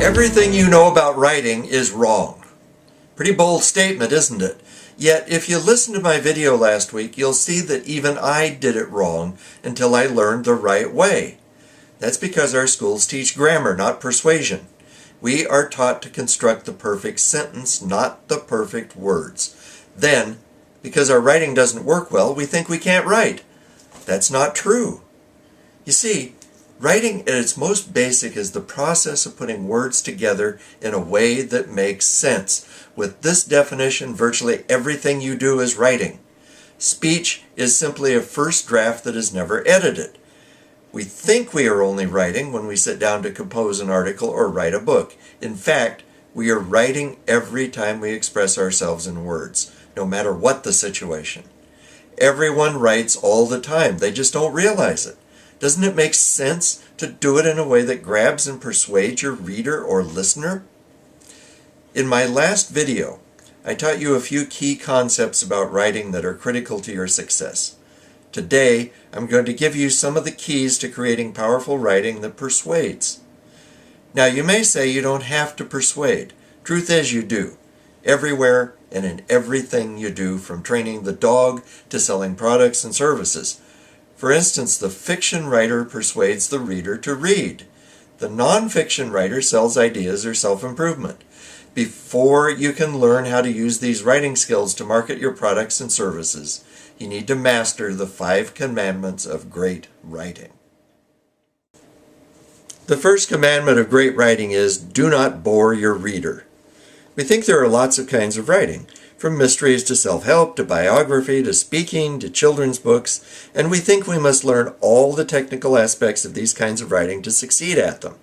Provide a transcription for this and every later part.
Everything you know about writing is wrong. Pretty bold statement, isn't it? Yet, if you listened to my video last week, you'll see that even I did it wrong until I learned the right way. That's because our schools teach grammar, not persuasion. We are taught to construct the perfect sentence, not the perfect words. Then, because our writing doesn't work well, we think we can't write. That's not true. You see, writing at its most basic is the process of putting words together in a way that makes sense. With this definition, virtually everything you do is writing. Speech is simply a first draft that is never edited. We think we are only writing when we sit down to compose an article or write a book. In fact, we are writing every time we express ourselves in words, no matter what the situation. Everyone writes all the time, they just don't realize it. Doesn't it make sense to do it in a way that grabs and persuades your reader or listener? In my last video, I taught you a few key concepts about writing that are critical to your success. Today, I'm going to give you some of the keys to creating powerful writing that persuades. Now, you may say you don't have to persuade. Truth is, you do. Everywhere and in everything you do, from training the dog to selling products and services. For instance, the fiction writer persuades the reader to read. The non-fiction writer sells ideas or self-improvement. Before you can learn how to use these writing skills to market your products and services, you need to master the 5 commandments of great writing. The first commandment of great writing is, do not bore your reader. We think there are lots of kinds of writing, from mysteries to self-help to biography to speaking to children's books, and we think we must learn all the technical aspects of these kinds of writing to succeed at them.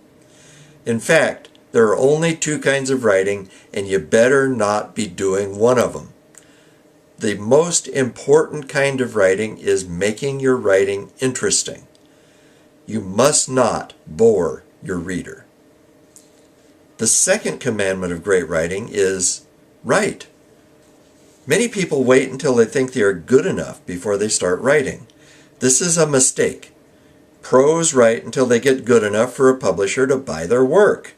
In fact, there are only 2 kinds of writing, and you better not be doing one of them. The most important kind of writing is making your writing interesting. You must not bore your reader. The second commandment of great writing is write. Many people wait until they think they are good enough before they start writing. This is a mistake. Pros write until they get good enough for a publisher to buy their work.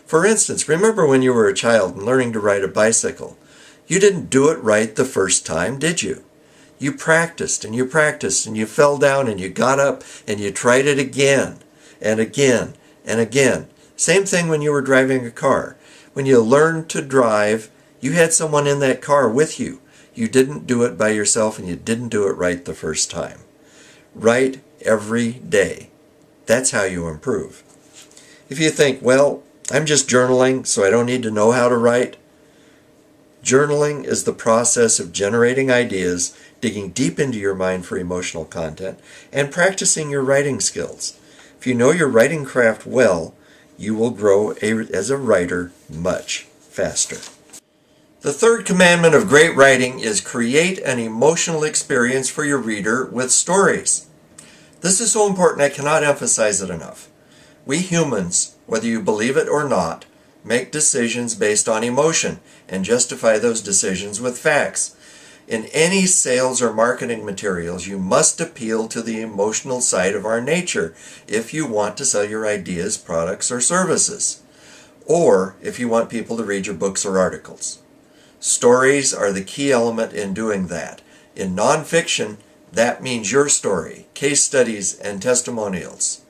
For instance, remember when you were a child and learning to ride a bicycle? You didn't do it right the first time, did you? You practiced and you practiced and you fell down and you got up and you tried it again and again and again. Same thing when you were driving a car. When you learned to drive, you had someone in that car with you. You didn't do it by yourself and you didn't do it right the first time. Write every day. That's how you improve. If you think, well, I'm just journaling, so I don't need to know how to write. Journaling is the process of generating ideas, digging deep into your mind for emotional content, and practicing your writing skills. If you know your writing craft well, you will grow as a writer much faster. The third commandment of great writing is create an emotional experience for your reader with stories. This is so important I cannot emphasize it enough. We humans, whether you believe it or not, make decisions based on emotion and justify those decisions with facts. In any sales or marketing materials, you must appeal to the emotional side of our nature if you want to sell your ideas, products, or services, or if you want people to read your books or articles. Stories are the key element in doing that. In nonfiction, that means your story, case studies, and testimonials.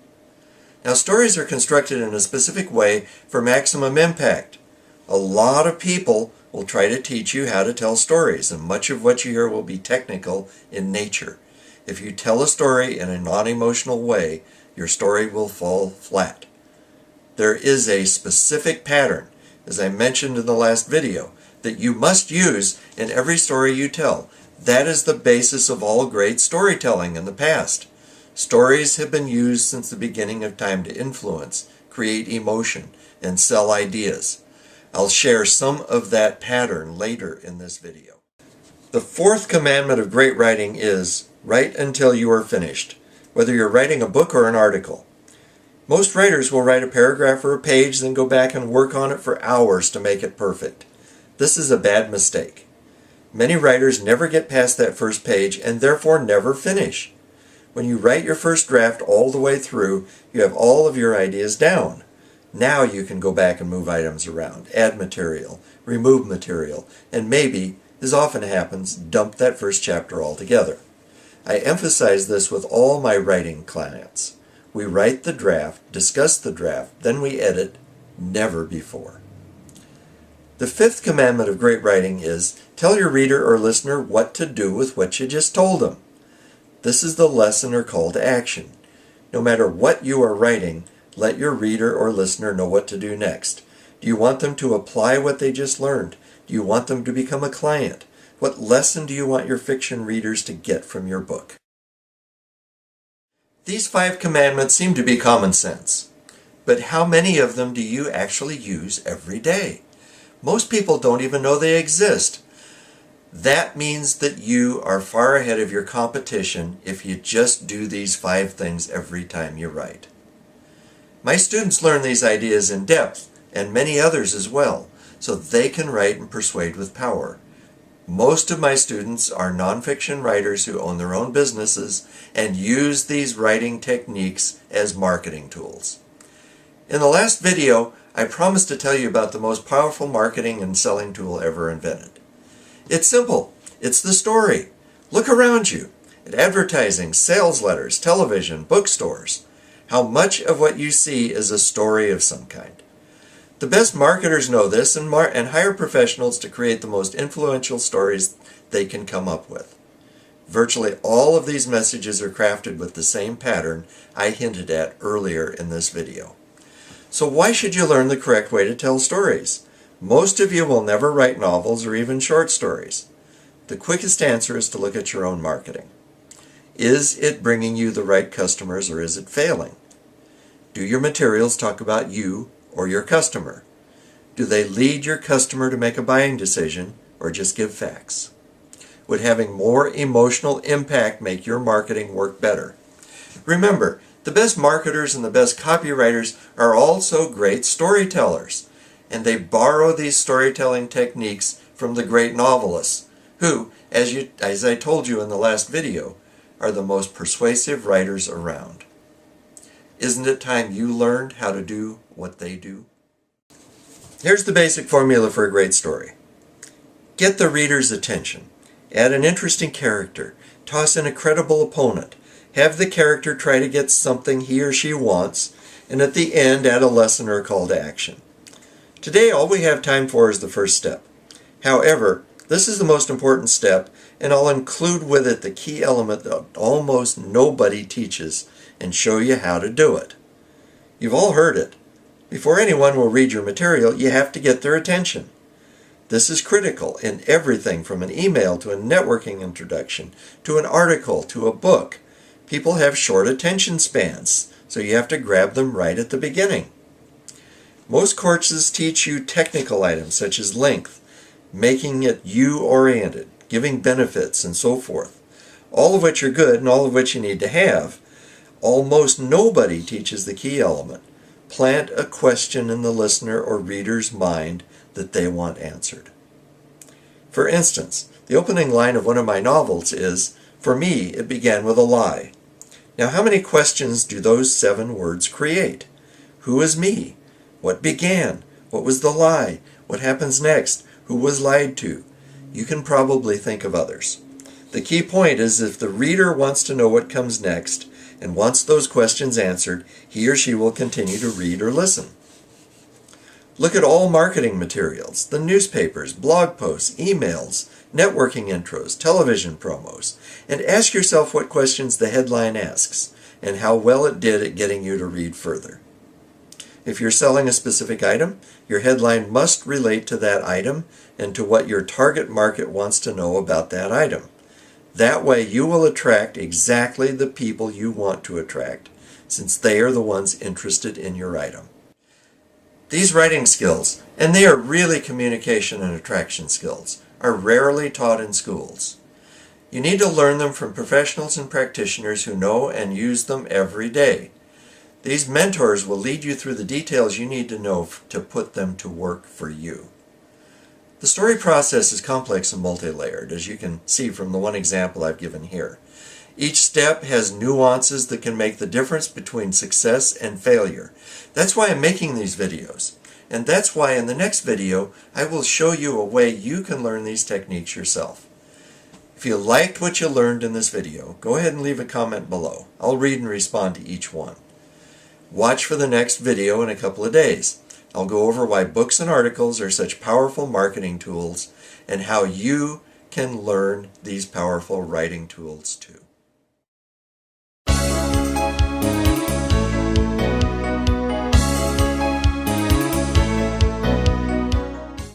Now, stories are constructed in a specific way for maximum impact. A lot of people will try to teach you how to tell stories, and much of what you hear will be technical in nature. If you tell a story in a non-emotional way, your story will fall flat. There is a specific pattern, as I mentioned in the last video, that you must use in every story you tell. That is the basis of all great storytelling in the past. Stories have been used since the beginning of time to influence, create emotion, and sell ideas. I'll share some of that pattern later in this video. The fourth commandment of great writing is write until you are finished, whether you're writing a book or an article. Most writers will write a paragraph or a page, then go back and work on it for hours to make it perfect. This is a bad mistake. Many writers never get past that first page and therefore never finish. When you write your first draft all the way through, you have all of your ideas down. Now you can go back and move items around, add material, remove material, and maybe, as often happens, dump that first chapter altogether. I emphasize this with all my writing clients. We write the draft, discuss the draft, then we edit, never before. The fifth commandment of great writing is, tell your reader or listener what to do with what you just told them. This is the lesson or call to action. No matter what you are writing, let your reader or listener know what to do next. Do you want them to apply what they just learned? Do you want them to become a client? What lesson do you want your fiction readers to get from your book? These 5 commandments seem to be common sense, but how many of them do you actually use every day? Most people don't even know they exist. That means that you are far ahead of your competition if you just do these 5 things every time you write. My students learn these ideas in depth, and many others as well, so they can write and persuade with power. Most of my students are nonfiction writers who own their own businesses and use these writing techniques as marketing tools. In the last video, I promised to tell you about the most powerful marketing and selling tool ever invented. It's simple. It's the story. Look around you at advertising, sales letters, television, bookstores. How much of what you see is a story of some kind. The best marketers know this and hire professionals to create the most influential stories they can come up with. Virtually all of these messages are crafted with the same pattern I hinted at earlier in this video. So why should you learn the correct way to tell stories? Most of you will never write novels or even short stories. The quickest answer is to look at your own marketing. Is it bringing you the right customers or is it failing? Do your materials talk about you or your customer? Do they lead your customer to make a buying decision or just give facts? Would having more emotional impact make your marketing work better? Remember, the best marketers and the best copywriters are also great storytellers, and they borrow these storytelling techniques from the great novelists, who, as I told you in the last video, are the most persuasive writers around. Isn't it time you learned how to do what they do? Here's the basic formula for a great story. Get the reader's attention. Add an interesting character. Toss in a credible opponent. Have the character try to get something he or she wants, and at the end add a lesson or a call to action. Today all we have time for is the first step. However, this is the most important step, and I'll include with it the key element that almost nobody teaches and show you how to do it. You've all heard it. Before anyone will read your material, you have to get their attention. This is critical in everything from an email to a networking introduction, to an article, to a book. People have short attention spans, so you have to grab them right at the beginning. Most courses teach you technical items such as length, making it you-oriented, giving benefits, and so forth, all of which are good and all of which you need to have. Almost nobody teaches the key element. Plant a question in the listener or reader's mind that they want answered. For instance, the opening line of one of my novels is, "For me, it began with a lie." Now, how many questions do those 7 words create? Who is me? What began? What was the lie? What happens next? Who was lied to? You can probably think of others. The key point is if the reader wants to know what comes next and wants those questions answered, he or she will continue to read or listen. Look at all marketing materials, the newspapers, blog posts, emails, networking intros, television promos, and ask yourself what questions the headline asks and how well it did at getting you to read further. If you're selling a specific item, your headline must relate to that item and to what your target market wants to know about that item. That way you will attract exactly the people you want to attract, since they are the ones interested in your item. These writing skills, and they are really communication and attraction skills, are rarely taught in schools. You need to learn them from professionals and practitioners who know and use them every day. These mentors will lead you through the details you need to know to put them to work for you. The story process is complex and multi-layered, as you can see from the one example I've given here. Each step has nuances that can make the difference between success and failure. That's why I'm making these videos. And that's why in the next video, I will show you a way you can learn these techniques yourself. If you liked what you learned in this video, go ahead and leave a comment below. I'll read and respond to each one. Watch for the next video in a couple of days. I'll go over why books and articles are such powerful marketing tools and how you can learn these powerful writing tools too.